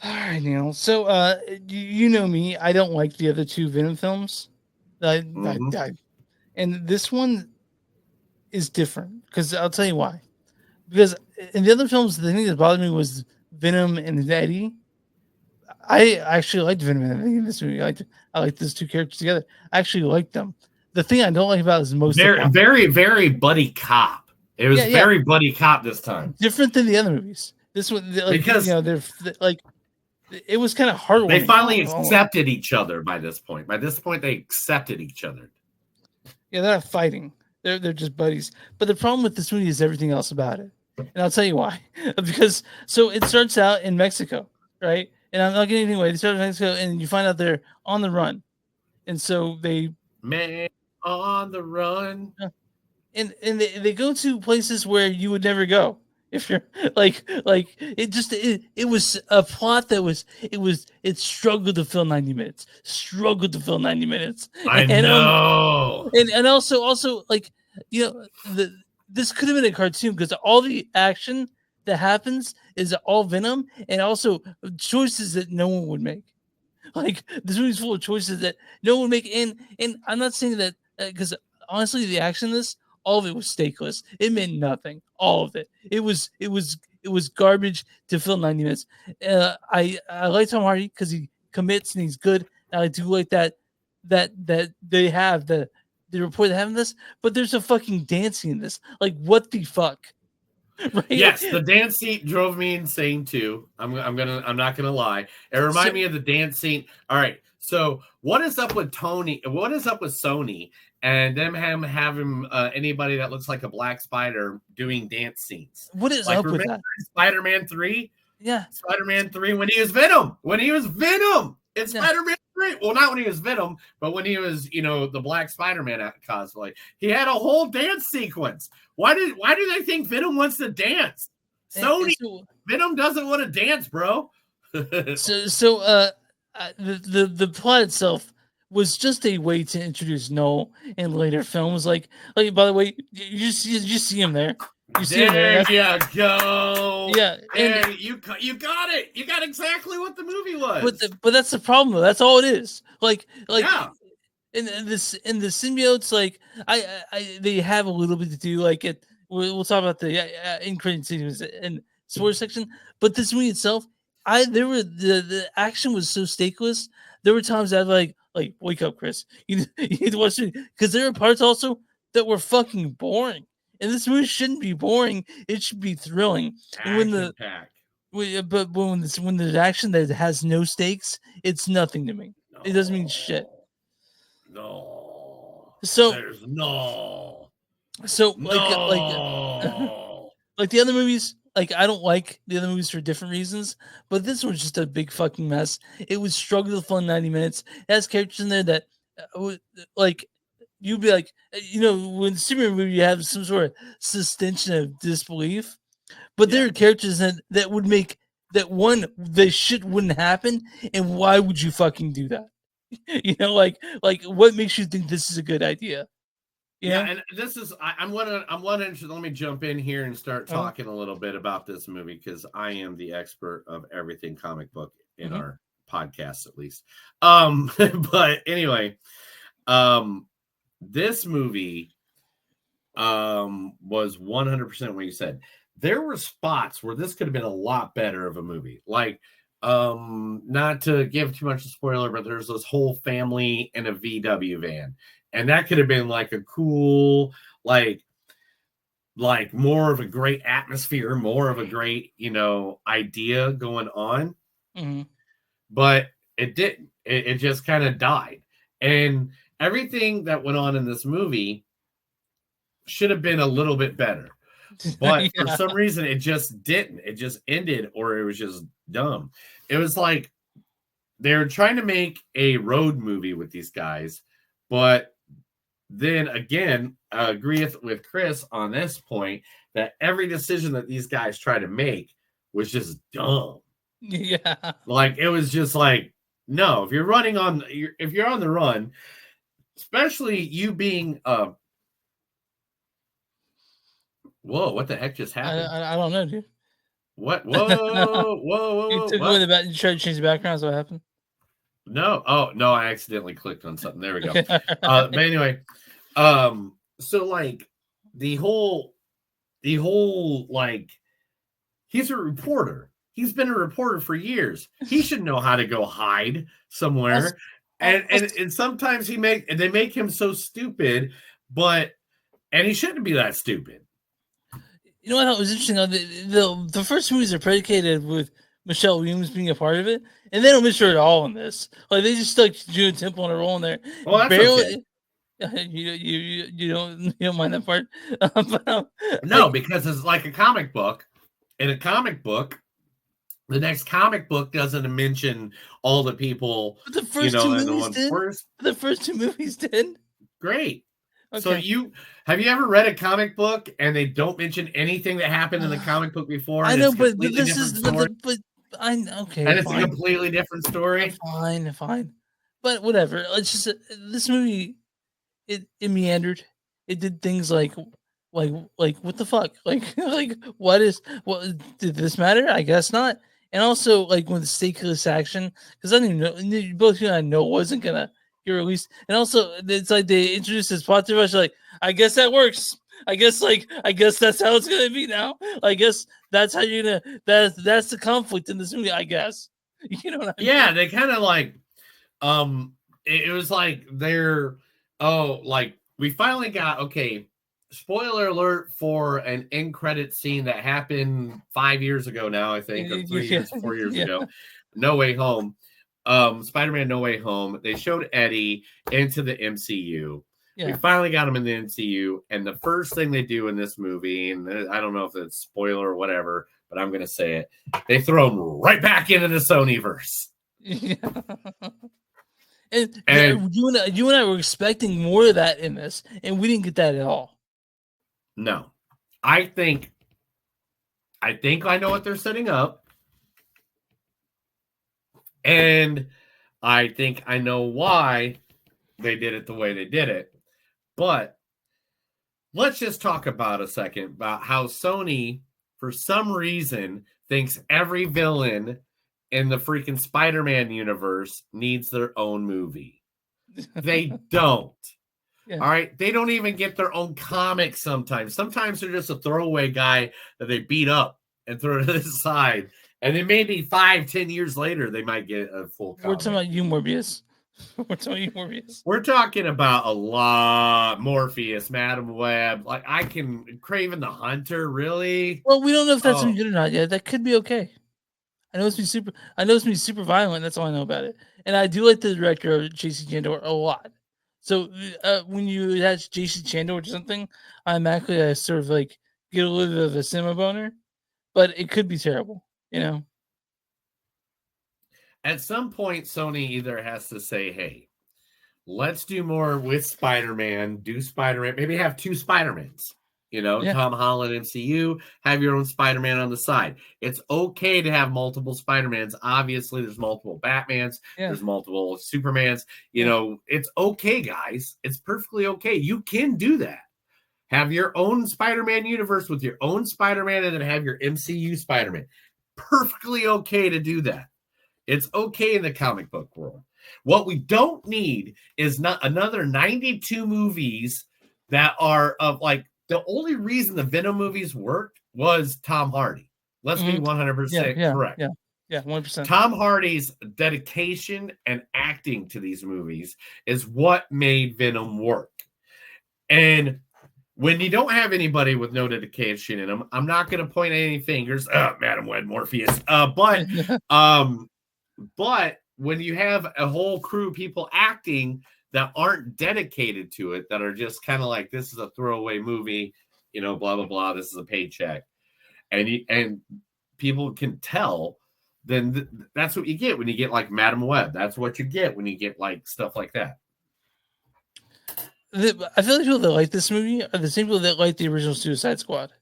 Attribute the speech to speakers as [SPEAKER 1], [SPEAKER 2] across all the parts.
[SPEAKER 1] All right, Neil. So, you know me. I don't like the other two Venom films.
[SPEAKER 2] Hmm.
[SPEAKER 1] And this one is different because I'll tell you why. Because in the other films, the thing that bothered me was Venom and Eddie. I actually liked Venom and Eddie in this movie. I liked those two characters together. I actually liked them. The thing I don't like about it is most of the
[SPEAKER 2] Very,
[SPEAKER 1] plot.
[SPEAKER 2] very, very buddy cop. It was
[SPEAKER 1] Yeah, yeah,
[SPEAKER 2] very buddy cop this time
[SPEAKER 1] different than the other movies. This one,
[SPEAKER 2] because
[SPEAKER 1] they're like it was kind of
[SPEAKER 2] they
[SPEAKER 1] heartwarming.
[SPEAKER 2] finally
[SPEAKER 1] Oh,
[SPEAKER 2] accepted each other by this point. By this point, they accepted each other.
[SPEAKER 1] yeah, they're not fighting. They're just buddies. But the problem with this movie is everything else about it, and I'll tell you why. Because so it starts out in Mexico, right? And I'm not getting anyway. They start in Mexico, and you find out they're on the run, and so they
[SPEAKER 2] Man on the run.
[SPEAKER 1] uh, they go to places where you would never go if you're like it was a plot that it struggled to fill 90 minutes, struggled to fill 90 minutes,
[SPEAKER 2] I
[SPEAKER 1] and
[SPEAKER 2] know.
[SPEAKER 1] also like you know the this could have been a cartoon because all the action that happens is all Venom and also choices that no one would make. Like this movie's full of choices that no one would make, and I'm not saying that because honestly, the action in this, all of it was stakeless. It meant nothing. All of it. It was garbage to fill 90 minutes. I like Tom Hardy because he commits and he's good. And I do like that they have the report they have in this, but there's a fucking dancing in this. Like what the fuck, right?
[SPEAKER 2] Yes, the dance scene drove me insane too. I'm not gonna lie. It reminded
[SPEAKER 1] So
[SPEAKER 2] me of the dance scene. All right, so what is up with Tony? What is up with Sony and them having anybody that looks like a black spider doing dance scenes?
[SPEAKER 1] what is
[SPEAKER 2] Like
[SPEAKER 1] up with
[SPEAKER 2] remember
[SPEAKER 1] that?
[SPEAKER 2] Spider-Man 3?
[SPEAKER 1] Yeah,
[SPEAKER 2] Spider-Man 3 when he was Venom. When he was Venom in
[SPEAKER 1] yeah.
[SPEAKER 2] Spider-Man 3. Well, not when he was Venom, but when he was, the Black Spider-Man cosplay. He had a whole dance sequence. Why do they think Venom wants to dance?
[SPEAKER 1] And
[SPEAKER 2] Sony
[SPEAKER 1] so
[SPEAKER 2] Venom doesn't want to dance, bro.
[SPEAKER 1] the plot itself was just a way to introduce Noel in later films. Like by the way, you see him there. You see him there.
[SPEAKER 2] There
[SPEAKER 1] That's
[SPEAKER 2] you go.
[SPEAKER 1] yeah, and
[SPEAKER 2] And you got it. You got exactly what the movie was.
[SPEAKER 1] but that's the problem though. That's all it is. Like
[SPEAKER 2] Yeah.
[SPEAKER 1] in the symbiotes, like they have a little bit to do. Like it, we'll talk about the in credit scenes and sports section. But this movie itself, I there were the action was so stakeless. There were times I'd like wake up, Chris. You need to watch it because there are parts also that were fucking boring. And this movie shouldn't be boring. It should be thrilling. And
[SPEAKER 2] Action pack.
[SPEAKER 1] but when there's action that has no stakes, it's nothing to me. It doesn't mean shit.
[SPEAKER 2] No. No.
[SPEAKER 1] So
[SPEAKER 2] There's no.
[SPEAKER 1] so
[SPEAKER 2] No.
[SPEAKER 1] like the other movies, like I don't like the other movies for different reasons, but this was just a big fucking mess. It was struggle to fill 90 minutes. It has characters in there that like you'd be like, when the Superman movie you have some sort of suspension of disbelief, but there
[SPEAKER 2] Yeah.
[SPEAKER 1] are characters that would make that one the shit wouldn't happen, and why would you fucking do that? Like what makes you think this is a good idea? You
[SPEAKER 2] Yeah,
[SPEAKER 1] know?
[SPEAKER 2] and this is I'm let me jump in here and start
[SPEAKER 1] Uh,
[SPEAKER 2] talking a little bit about this movie because I am the expert of everything comic book in
[SPEAKER 1] mhm.
[SPEAKER 2] our podcast at least. But anyway, um this movie was 100% what you said. There were spots where this could have been a lot better of a movie. Like not to give too much of a spoiler, but there's this whole family in a VW van. And that could have been like a cool like more of a great atmosphere, more of a great, idea going on,
[SPEAKER 1] Mhm.
[SPEAKER 2] but it didn't. It just kind of died. And everything that went on in this movie should have been a little bit better. But for
[SPEAKER 1] Yeah.
[SPEAKER 2] some reason, it just didn't. It just ended, or it was just dumb. It was like they were trying to make a road movie with these guys, but then again, I agree with Chris on this point that every decision that these guys try to make was just dumb.
[SPEAKER 1] Yeah.
[SPEAKER 2] Like it was just like, no, if you're on the run, especially you being whoa, what the heck just
[SPEAKER 1] I
[SPEAKER 2] happened?
[SPEAKER 1] I I don't know, dude.
[SPEAKER 2] What? Whoa,
[SPEAKER 1] You took away
[SPEAKER 2] what?
[SPEAKER 1] the back. You tried to change the background. So what happened?
[SPEAKER 2] No. Oh, no, I accidentally clicked on something. There we go.
[SPEAKER 1] Okay.
[SPEAKER 2] But anyway, so like the whole like he's a reporter. He's been a reporter for years. He should know how to go hide
[SPEAKER 1] Also,
[SPEAKER 2] somewhere. And sometimes they make him so stupid, and he shouldn't be that stupid.
[SPEAKER 1] you know what? It was interesting. The first movies are predicated with Michelle Williams being a part of it, and they don't miss her at all in this. Like they just stuck Juno Temple in a role in there.
[SPEAKER 2] Well, that's
[SPEAKER 1] Barely.
[SPEAKER 2] okay.
[SPEAKER 1] You don't mind that part. But,
[SPEAKER 2] No,
[SPEAKER 1] like,
[SPEAKER 2] because it's like a comic book. In a comic book, the next comic book doesn't mention all the people,
[SPEAKER 1] the first two
[SPEAKER 2] and the
[SPEAKER 1] movies
[SPEAKER 2] one
[SPEAKER 1] did.
[SPEAKER 2] first.
[SPEAKER 1] The first two movies did.
[SPEAKER 2] Great.
[SPEAKER 1] Okay.
[SPEAKER 2] So have you ever read a comic book and they don't mention anything that happened in the comic book before?
[SPEAKER 1] I know, but
[SPEAKER 2] this is
[SPEAKER 1] but I okay,
[SPEAKER 2] and it's
[SPEAKER 1] fine.
[SPEAKER 2] a completely different story.
[SPEAKER 1] Fine. But whatever. It's just this movie. It meandered. It did things like what the fuck? Like what did this matter? I guess not. And also like when the stakeless action, because I didn't even know both you and I know it wasn't gonna get released. And also it's like they introduced this plot device, like, I guess that works. I guess that's how it's gonna be now. I guess that's how you're gonna that's the conflict in this movie, I guess. You know what I mean?
[SPEAKER 2] Yeah, they kind of like it was like we finally got spoiler alert for an end credit scene that happened 5 years ago now, I think, or 3 years, 4 years ago. No Way Home. Spider-Man No Way Home. They showed Eddie into the MCU. Yeah. We finally got him in the MCU, and the first thing they do in this movie, and I don't know if it's spoiler or whatever, but I'm going to say it, they throw him right back into the Sonyverse.
[SPEAKER 1] Yeah. And you and I were expecting more of that in this, and we didn't get that at all.
[SPEAKER 2] No. I think I know what they're setting up. And I think I know why they did it the way they did it. But let's just talk about a second about how Sony, for some reason, thinks every villain in the freaking Spider-Man universe needs their own movie. They don't. Yeah. All right. They don't even get their own comics sometimes. Sometimes they're just a throwaway guy that they beat up and throw to the side. And then maybe 5-10 years later, they might get a full comic.
[SPEAKER 1] We're talking about you, Morbius.
[SPEAKER 2] We're talking about a lot. Morpheus, Madam Web. Like, Kraven the Hunter, really?
[SPEAKER 1] Well, we don't know if that's good or not yet. That could be okay. I know it's gonna be super violent. That's all I know about it. And I do like the director of J.C. Chandor a lot. So when you attach J.C. Chandor to something, automatically I sort of like get a little bit of a cinema boner. But it could be terrible, you know.
[SPEAKER 2] At some point, Sony either has to say, "Hey, let's do more with Spider-Man. Do Spider-Man. Maybe have 2 Spider-Mans." You know, yeah. Tom Holland MCU, have your own Spider-Man on the side. It's okay to have multiple Spider-Mans. Obviously, there's multiple Batmans. Yeah. There's multiple Supermans. You know, it's okay, guys. It's perfectly okay. You can do that. Have your own Spider-Man universe with your own Spider-Man and then have your MCU Spider-Man. Perfectly okay to do that. It's okay in the comic book world. What we don't need is not another 92 movies that are of like, the only reason the Venom movies worked was Tom Hardy. Let's be 100% correct.
[SPEAKER 1] Yeah, 100%.
[SPEAKER 2] Tom Hardy's dedication and acting to these movies is what made Venom work. And when you don't have anybody with no dedication in them, I'm not going to point at any fingers. Madam Web, Morpheus. But when you have a whole crew of people acting that aren't dedicated to it, that are just kind of like, this is a throwaway movie, you know, blah, blah, blah. This is a paycheck. And people can tell, then that's what you get when you get like Madam Web. That's what you get when you get like stuff like that.
[SPEAKER 1] I feel like people that like this movie are the same people that like the original Suicide Squad.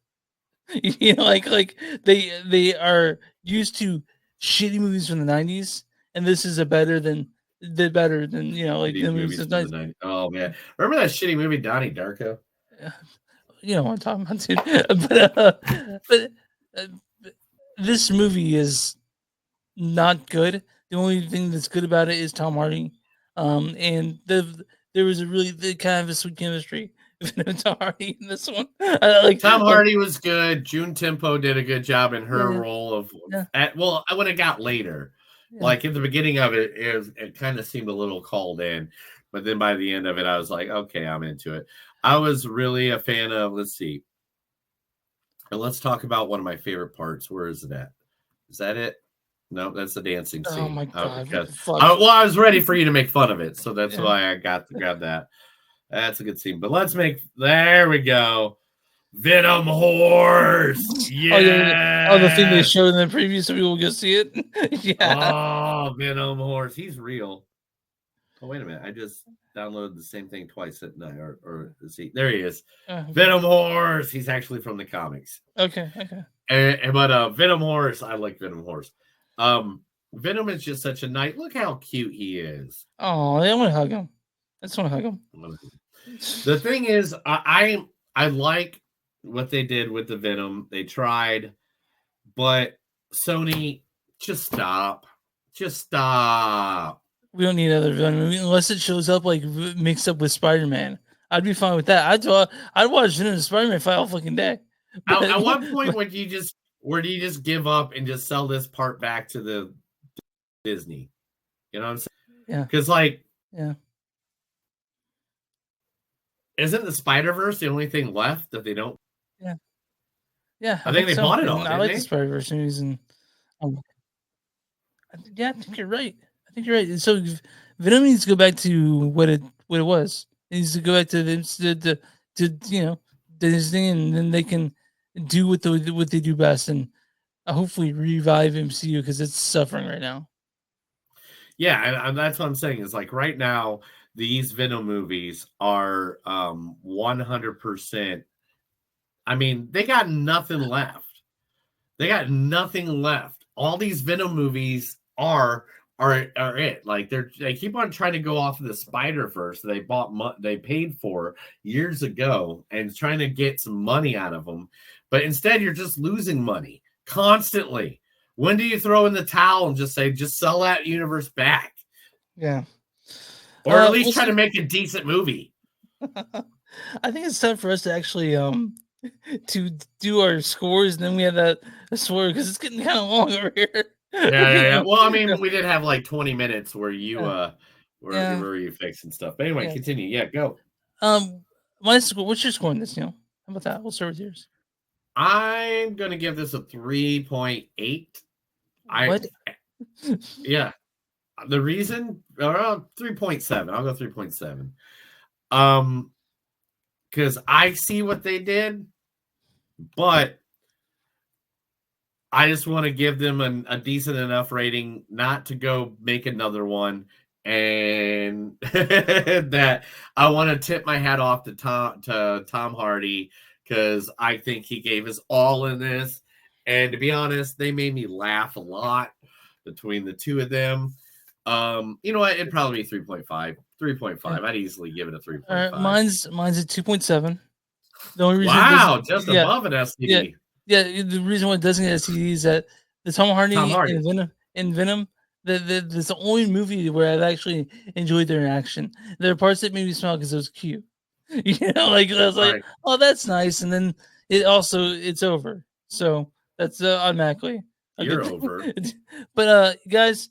[SPEAKER 1] You know, like they are used to shitty movies from the 90s, and this is better than you know, like the movies of the 90s.
[SPEAKER 2] Oh man, remember that shitty movie Donnie Darko?
[SPEAKER 1] You know what I'm talking about, dude. But this movie is not good. The only thing that's good about it is Tom Hardy. And there was a really kind of a sweet chemistry with Tom Hardy in this one.
[SPEAKER 2] Tom Hardy was good. June Tempo did a good job in her
[SPEAKER 1] Yeah.
[SPEAKER 2] role of.
[SPEAKER 1] Yeah.
[SPEAKER 2] When it got later,
[SPEAKER 1] Yeah.
[SPEAKER 2] like in the beginning of it, it kind of seemed a little called in, but then by the end of it, I was like, okay, I'm into it. I was really a fan of. Let's see, and let's talk about one of my favorite parts. Where is it at? Is that it? No, that's the dancing scene.
[SPEAKER 1] Oh my god!
[SPEAKER 2] I was ready for you to make fun of it, so that's
[SPEAKER 1] Yeah.
[SPEAKER 2] why I got to grab that. That's a good scene. But let's make. There we go. Venom horse. Yeah.
[SPEAKER 1] Oh, the thing they showed in the preview, so people will go see it. Yeah.
[SPEAKER 2] Oh, Venom horse. He's real. Oh, wait a minute. I just downloaded the same thing twice. Or see, there he is. Venom horse. He's actually from the comics.
[SPEAKER 1] Okay.
[SPEAKER 2] But Venom horse. I like Venom horse. Venom is just such a nice. Look how cute he is.
[SPEAKER 1] Oh, I want to hug him. I just want to hug him.
[SPEAKER 2] The thing is, I like what they did with the Venom. They tried, but Sony, just stop.
[SPEAKER 1] We don't need another Venom movie unless it shows up like mixed up with Spider-Man. I'd be fine with that. I'd watch Venom and Spider-Man fight all fucking day.
[SPEAKER 2] At what point would you just give up and just sell this part back to the Disney? You know what I'm saying?
[SPEAKER 1] Yeah.
[SPEAKER 2] Because isn't the Spider-Verse the only thing left that they don't?
[SPEAKER 1] Yeah.
[SPEAKER 2] I think they bought it all.
[SPEAKER 1] I like the Spider-Verse movies, and I think you're right. So Venom needs to go back to what it was. It needs to go back to Disney, and then they can do what they do best, and hopefully revive MCU because it's suffering right now.
[SPEAKER 2] Yeah, and that's what I'm saying is like right now these Venom movies are 100%. I mean, they got nothing left. All these Venom movies are it. Like they keep on trying to go off of the Spider-Verse they paid for years ago and trying to get some money out of them, but instead you're just losing money constantly. When do you throw in the towel and just say sell that universe back?
[SPEAKER 1] Yeah,
[SPEAKER 2] or at least try to make a decent movie.
[SPEAKER 1] I think it's time for us to actually to do our scores, and then we have that score because it's getting kind of long over here.
[SPEAKER 2] Yeah. Well, I mean, we did have like 20 minutes where you were you fixing stuff. But anyway, continue. Yeah, go.
[SPEAKER 1] My score. What's your score on this, Neil? How about that? We'll start with yours.
[SPEAKER 2] I'm gonna give this a 3.8.
[SPEAKER 1] What?
[SPEAKER 2] Yeah. The reason around 3.7. I'll go 3.7. Because I see what they did, but I just want to give them a decent enough rating not to go make another one, and that I want to tip my hat off to Tom Hardy because I think he gave his all in this. And to be honest, they made me laugh a lot between the two of them. You know what? It'd probably be 3.5. 3.5. I'd easily give it a 3.5.
[SPEAKER 1] Mine's at 2.7. The only reason
[SPEAKER 2] just above an STD.
[SPEAKER 1] Yeah, the reason why it doesn't get STD is that the Tom Hardy and Venom, that's the only movie where I've actually enjoyed their interaction. There are parts that made me smile because it was cute. You know, like I was like, oh, that's nice, and then it's over. So that's automatically
[SPEAKER 2] you're over.
[SPEAKER 1] But guys,